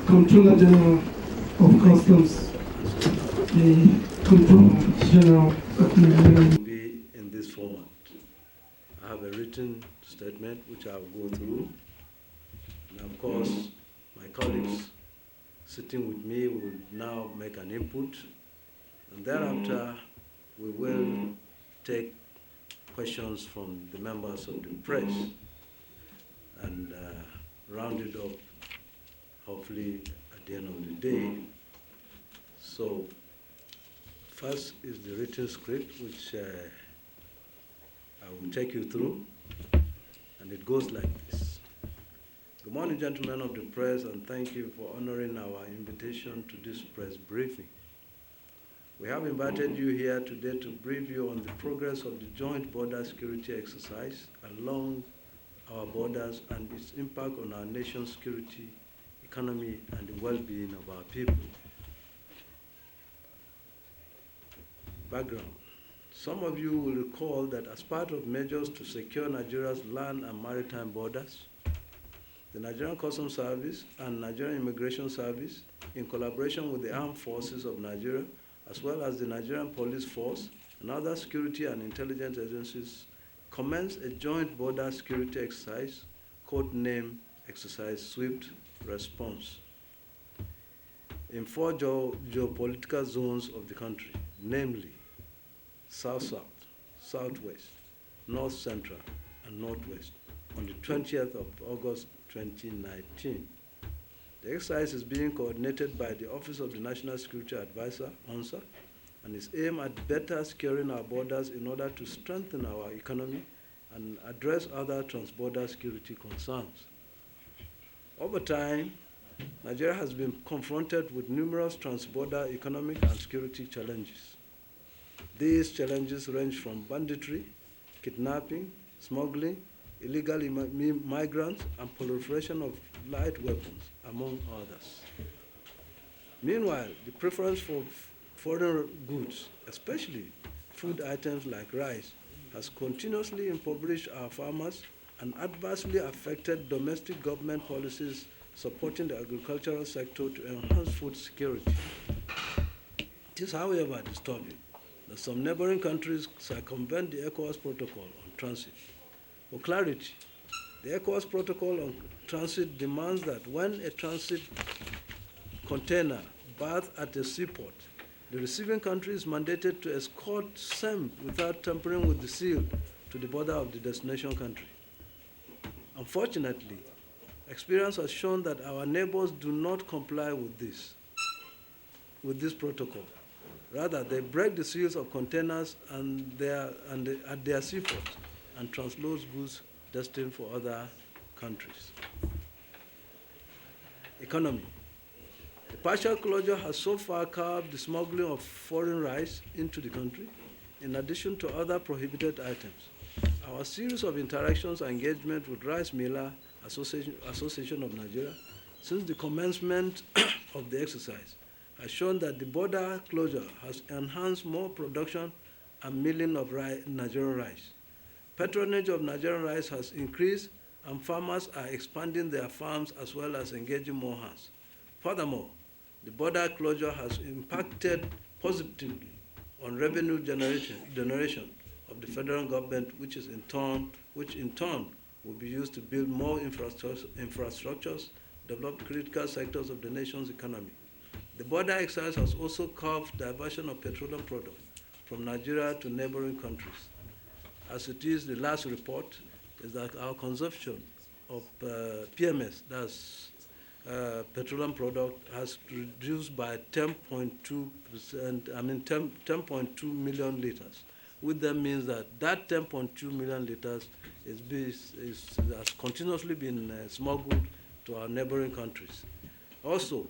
Controller General of Customs, the Controller General will be in this format. I have a written statement which I will go through, and of course, my colleagues sitting with me will now make an input, and thereafter we will take questions from the members of the press and round it up hopefully at the end of the day. So first is the written script, which I will take you through, and it goes like this. Good morning, gentlemen of the press, and thank you for honoring our invitation to this press briefing. We have invited you here today to brief you on the progress of the joint border security exercise along our borders and its impact on our nation's security, economy, and the well-being of our people. Background. Some of you will recall that as part of measures to secure Nigeria's land and maritime borders, the Nigerian Customs Service and Nigerian Immigration Service, in collaboration with the Armed Forces of Nigeria, as well as the Nigerian Police Force and other security and intelligence agencies, commenced a joint border security exercise, codenamed Exercise Swift Response, in 4 geopolitical zones of the country, namely South-South, Southwest, North-Central, and Northwest, on the 20th of August 2019. The exercise is being coordinated by the Office of the National Security Advisor, ONSA, and is aimed at better securing our borders in order to strengthen our economy and address other trans-border security concerns. Over time, Nigeria has been confronted with numerous trans-border economic and security challenges. These challenges range from banditry, kidnapping, smuggling, illegal migrants, and proliferation of light weapons, among others. Meanwhile, the preference for foreign goods, especially food items like rice, has continuously impoverished our farmers and adversely affected domestic government policies supporting the agricultural sector to enhance food security. It is, however, disturbing that some neighboring countries circumvent the ECOWAS Protocol on Transit. For clarity, the ECOWAS Protocol on Transit demands that when a transit container berths at a seaport, the receiving country is mandated to escort same without tampering with the seal to the border of the destination country. Unfortunately, experience has shown that our neighbors do not comply with this protocol. Rather, they break the seals of containers at their seaports and transload goods destined for other countries. Economy. The partial closure has so far curbed the smuggling of foreign rice into the country, in addition to other prohibited items. Our series of interactions and engagement with Rice Miller Association of Nigeria since the commencement of the exercise has shown that the border closure has enhanced more production and milling of Nigerian rice. Patronage of Nigerian rice has increased, and farmers are expanding their farms as well as engaging more hands. Furthermore, the border closure has impacted positively on revenue generation of the federal government, which in turn will be used to build more infrastructures, develop critical sectors of the nation's economy. The border exercise has also curbed diversion of petroleum products from Nigeria to neighboring countries. As it is, the last report is that our consumption of PMS, that's petroleum product, has reduced by 10.2%, 10.2 million liters, which then means that 10.2 million liters has continuously been smuggled to our neighboring countries. Also,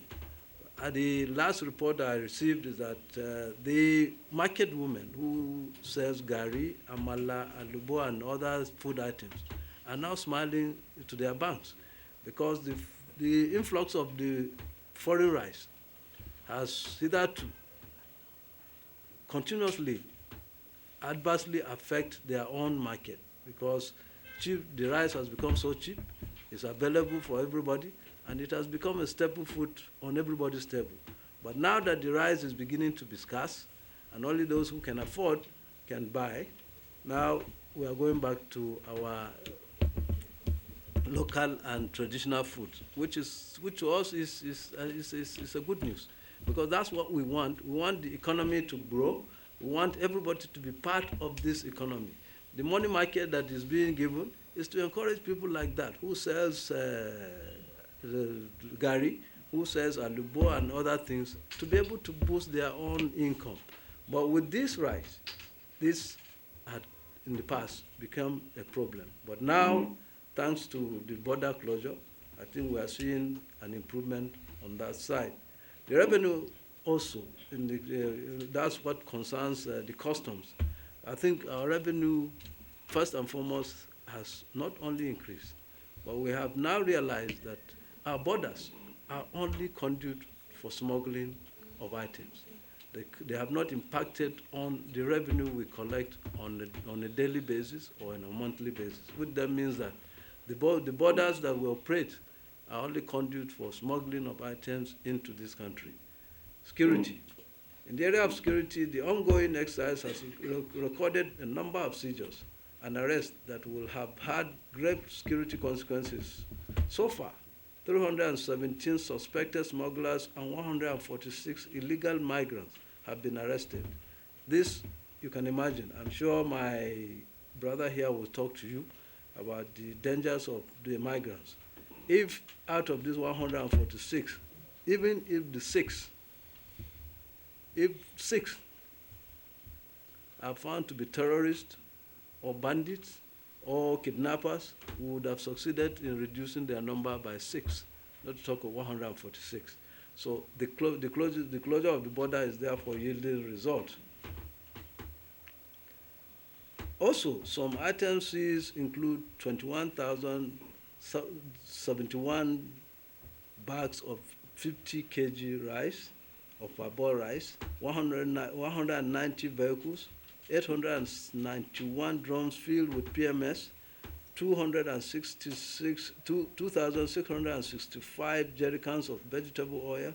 the last report I received is that the market women who sells gari, amala, alubo, and other food items are now smiling to their banks because the influx of the foreign rice has hitherto continuously adversely affect their own market because the rice has become so cheap, it's available for everybody, and it has become a staple food on everybody's table. But now that the rice is beginning to be scarce, and only those who can afford can buy, now we are going back to our local and traditional food, which to us is a good news, because that's what we want. We want the economy to grow. We want everybody to be part of this economy. The money market that is being given is to encourage people like that, who sells gari, who sells alubo and other things, to be able to boost their own income. But with this rice, this had in the past become a problem. But now, thanks to the border closure, I think we are seeing an improvement on that side. The revenue also, that's what concerns the customs. I think our revenue, first and foremost, has not only increased, but we have now realized that our borders are only conduit for smuggling of items. They have not impacted on the revenue we collect on a daily basis or on a monthly basis, which then means that the borders that we operate are only conduit for smuggling of items into this country. Security. In the area of security, the ongoing exercise has recorded a number of seizures and arrests that will have had grave security consequences. So far, 317 suspected smugglers and 146 illegal migrants have been arrested. This, you can imagine. I'm sure my brother here will talk to you about the dangers of the migrants. If out of these 146, even if six are found to be terrorists or bandits or kidnappers, we would have succeeded in reducing their number by 6, not to talk of 146. So the closure of the border is therefore yielding results. Also, some items seized include 21,071 bags of 50 kg rice, of parboiled rice, 190 vehicles, 891 drums filled with PMS, 2,665 jerrycans of vegetable oil,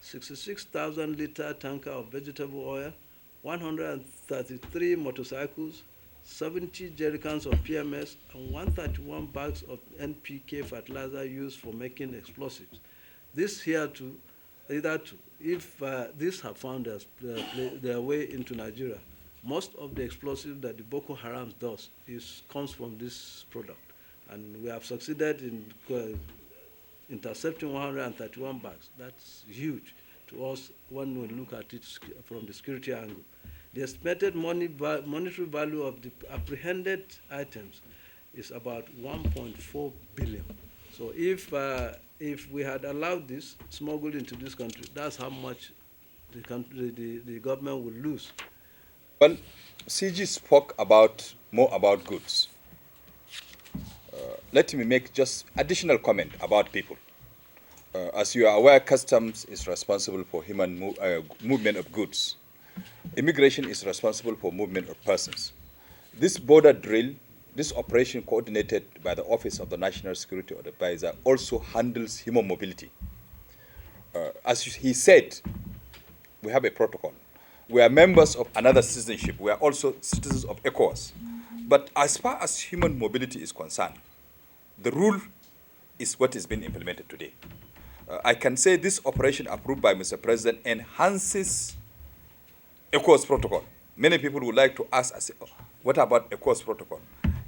66,000-liter tanker of vegetable oil, 133 motorcycles, 70 jerrycans of PMS, and 131 bags of NPK fertilizer used for making explosives. This here too, if these have found their way into Nigeria, most of the explosives that the Boko Haram does comes from this product. And we have succeeded in intercepting 131 bags. That's huge to us when we look at it from the security angle. The estimated monetary value of the apprehended items is about 1.4 billion. So if we had allowed this smuggled into this country, that's how much the government would lose. Well, CG spoke more about goods. Let me make just additional comment about people. As you are aware, customs is responsible for human movement of goods. Immigration is responsible for movement of persons. This border drill, this operation coordinated by the Office of the National Security Advisor, also handles human mobility. As he said, we have a protocol. We are members of another citizenship. We are also citizens of ECOWAS. But as far as human mobility is concerned, the rule is what is being implemented today. I can say this operation approved by Mr. President enhances ECOWAS protocol. Many people would like to ask, what about ECOWAS protocol?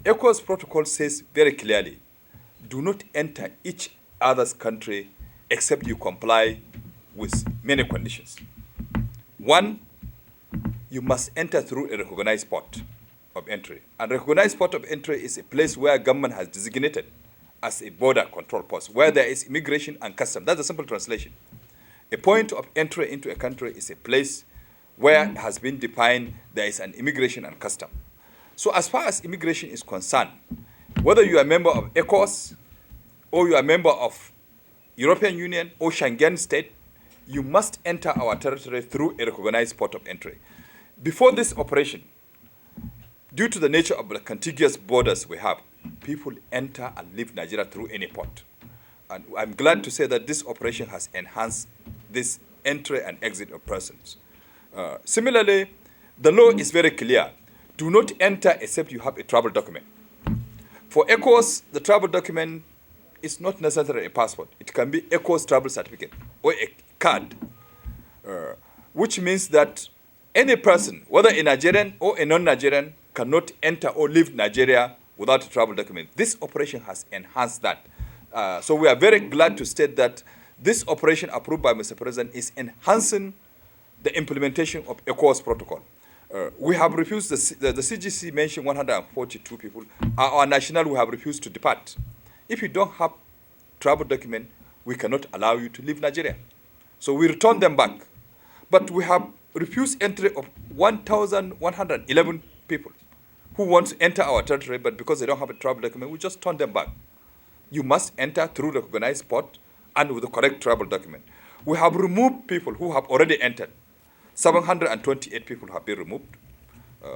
ECOWAS protocol says very clearly, do not enter each other's country except you comply with many conditions. One, you must enter through a recognized port of entry. A recognized port of entry is a place where government has designated as a border control post, where there is immigration and custom. That's a simple translation. A point of entry into a country is a place where it has been defined there is an immigration and custom. So as far as immigration is concerned, whether you are a member of ECOWAS or you are a member of European Union or Schengen state, you must enter our territory through a recognized port of entry. Before this operation, due to the nature of the contiguous borders we have, people enter and leave Nigeria through any port. And I'm glad to say that this operation has enhanced this entry and exit of persons. Similarly, the law is very clear. Do not enter except you have a travel document. For ECOWAS, the travel document is not necessarily a passport. It can be ECOWAS travel certificate or a card, which means that any person, whether a Nigerian or a non-Nigerian, cannot enter or leave Nigeria without a travel document. This operation has enhanced that. So we are very glad to state that this operation approved by Mr. President is enhancing the implementation of ECOWAS protocol. We have refused, the CGC mentioned 142 people. Our national, we have refused to depart. If you don't have travel document, we cannot allow you to leave Nigeria. So we return them back. But we have refused entry of 1,111 people who want to enter our territory, but because they don't have a travel document, we just turn them back. You must enter through recognized port and with the correct travel document. We have removed people who have already entered. 728 people have been removed,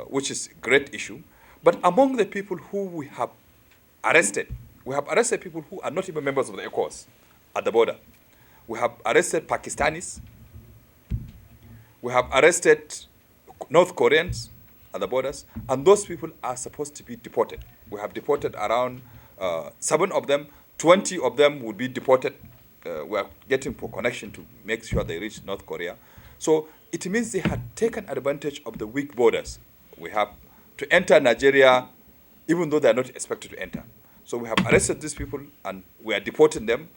which is a great issue. But among the people who we have arrested people who are not even members of the ECOWAS at the border. We have arrested Pakistanis. We have arrested North Koreans at the borders, and those people are supposed to be deported. We have deported around 7 of them. 20 of them will be deported. We are getting for connection to make sure they reach North Korea. So it means they had taken advantage of the weak borders we have to enter Nigeria, even though they are not expected to enter. So we have arrested these people and we are deporting them.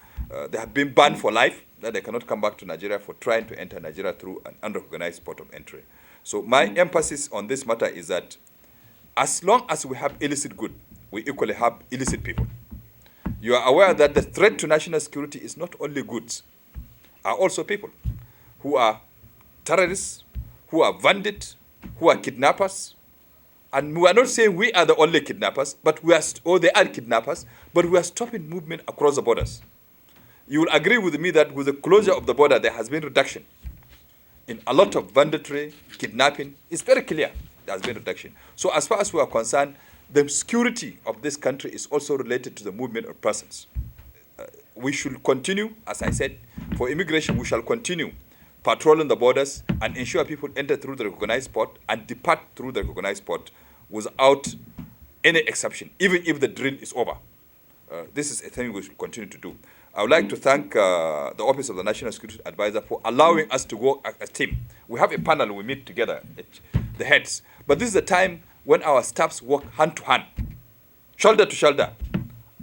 They have been banned for life, that they cannot come back to Nigeria for trying to enter Nigeria through an unrecognized port of entry. So my emphasis on this matter is that as long as we have illicit goods, we equally have illicit people. You are aware that the threat to national security is not only goods, are also people who are terrorists, who are bandits, who are kidnappers. And we are not saying we are the only kidnappers, but we are, or they are kidnappers, but we are stopping movement across the borders. You will agree with me that with the closure of the border, there has been reduction in a lot of banditry, kidnapping. It's very clear there has been reduction. So as far as we are concerned, the security of this country is also related to the movement of persons. We should continue, as I said, for immigration, we shall continue patrolling the borders and ensure people enter through the recognized port and depart through the recognized port without any exception, even if the drill is over. This is a thing we should continue to do. I would like to thank the Office of the National Security Advisor for allowing us to work as a team. We have a panel, we meet together, the heads. But this is the time when our staffs work hand to hand, shoulder to shoulder,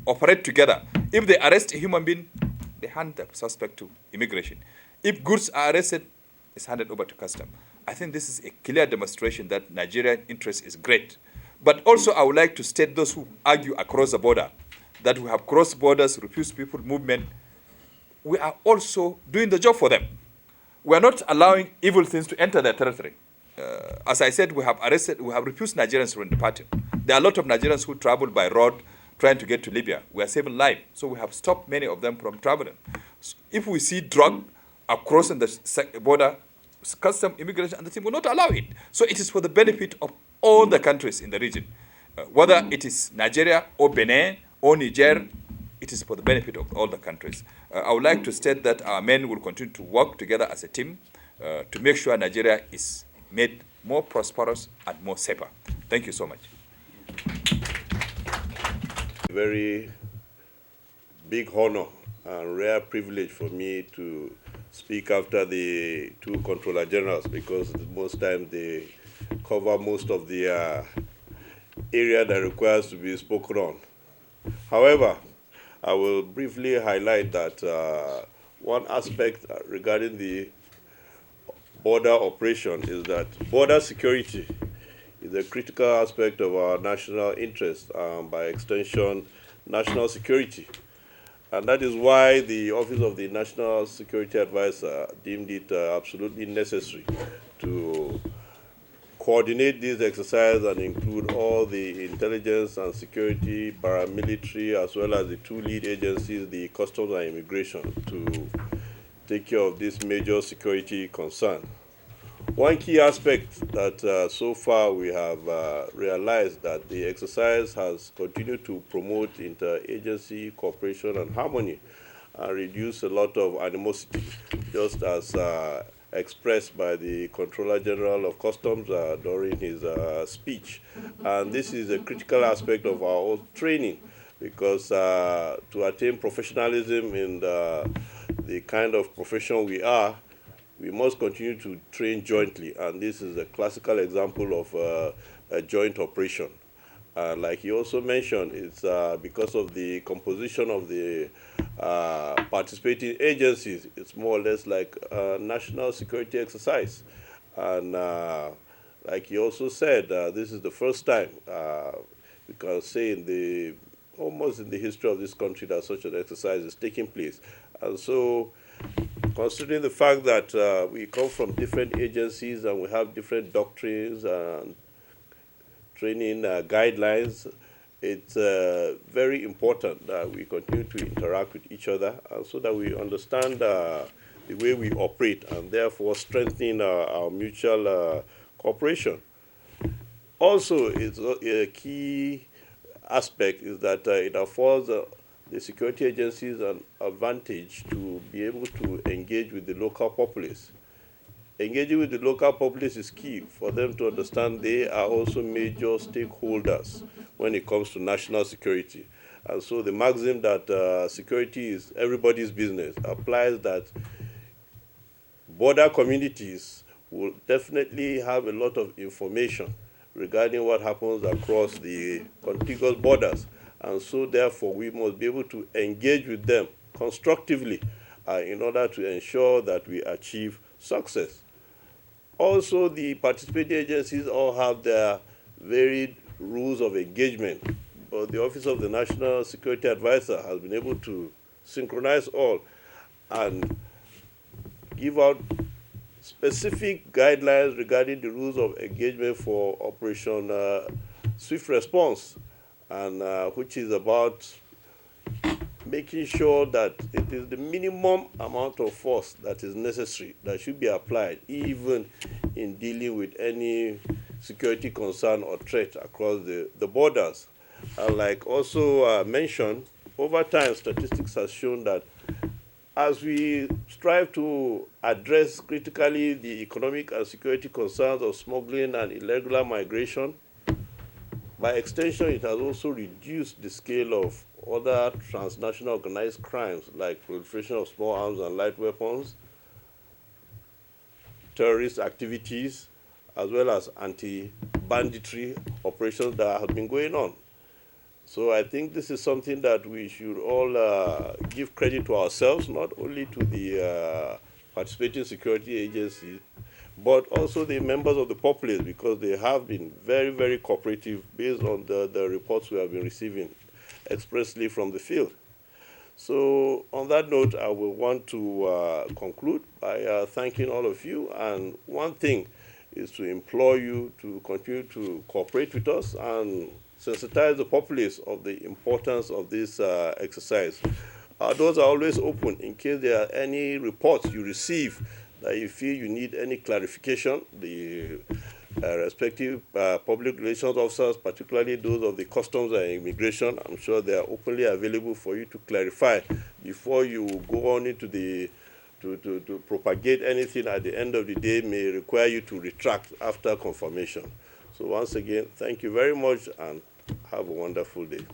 operate together. If they arrest a human being, they hand the suspect to immigration. If goods are arrested, it's handed over to custom. I think this is a clear demonstration that Nigerian interest is great. But also I would like to state those who argue across the border that we have crossed borders, refused people movement. We are also doing the job for them. We are not allowing evil things to enter their territory. As I said, we have refused Nigerians from departing. There are a lot of Nigerians who travel by road trying to get to Libya. We are saving lives. So we have stopped many of them from traveling. So if we see drug crossing the border, custom, immigration, and the team will not allow it. So it is for the benefit of all the countries in the region. Whether it is Nigeria or Benin or Niger, it is for the benefit of all the countries. I would like to state that our men will continue to work together as a team to make sure Nigeria is made more prosperous and more safer. Thank you so much. Very big honor and rare privilege for me to speak after the two Controller Generals, because most times they cover most of the area that requires to be spoken on. However, I will briefly highlight that one aspect regarding the border operation is that border security is a critical aspect of our national interest, by extension, national security. And that is why the Office of the National Security Advisor deemed it absolutely necessary to coordinate this exercise and include all the intelligence and security, paramilitary, as well as the two lead agencies, the Customs and Immigration, to take care of this major security concern. One key aspect that so far we have realized that the exercise has continued to promote interagency cooperation and harmony and reduce a lot of animosity, just as expressed by the Controller General of Customs during his speech. And this is a critical aspect of our own training, because to attain professionalism in the kind of profession we are, we must continue to train jointly. And this is a classical example of a joint operation. Like he also mentioned, it's because of the composition of the participating agencies, it's more or less like a national security exercise. And like he also said, this is the first time we can say almost in the history of this country that such an exercise is taking place. And so, considering the fact that we come from different agencies and we have different doctrines and training guidelines, it's very important that we continue to interact with each other, and so that we understand the way we operate, and therefore strengthening our mutual cooperation. Also, it's a key aspect is that it affords the security agencies an advantage to be able to engage with the local populace. Engaging with the local populace is key for them to understand they are also major stakeholders when it comes to national security. And so the maxim that security is everybody's business applies, that border communities will definitely have a lot of information regarding what happens across the contiguous borders. And so therefore we must be able to engage with them constructively in order to ensure that we achieve success. Also, the participating agencies all have their varied rules of engagement, but the Office of the National Security Advisor has been able to synchronize all and give out specific guidelines regarding the rules of engagement for Operation Swift Response, and which is about making sure that it is the minimum amount of force that is necessary that should be applied, even in dealing with any security concern or threat across the borders. And like also mentioned, over time, statistics has shown that as we strive to address critically the economic and security concerns of smuggling and irregular migration, by extension, it has also reduced the scale of other transnational organized crimes like proliferation of small arms and light weapons, terrorist activities, as well as anti-banditry operations that have been going on. So I think this is something that we should all give credit to ourselves, not only to the participating security agencies, but also the members of the populace, because they have been very, very cooperative based on the reports we have been receiving expressly from the field. So on that note, I will want to conclude by thanking all of you. And one thing is to implore you to continue to cooperate with us and sensitize the populace of the importance of this exercise. Our doors are always open in case there are any reports you receive that you feel you need any clarification. The respective public relations officers, particularly those of the customs and immigration, I'm sure they are openly available for you to clarify before you go on into to propagate anything at the end of the day may require you to retract after confirmation. So once again, thank you very much and have a wonderful day.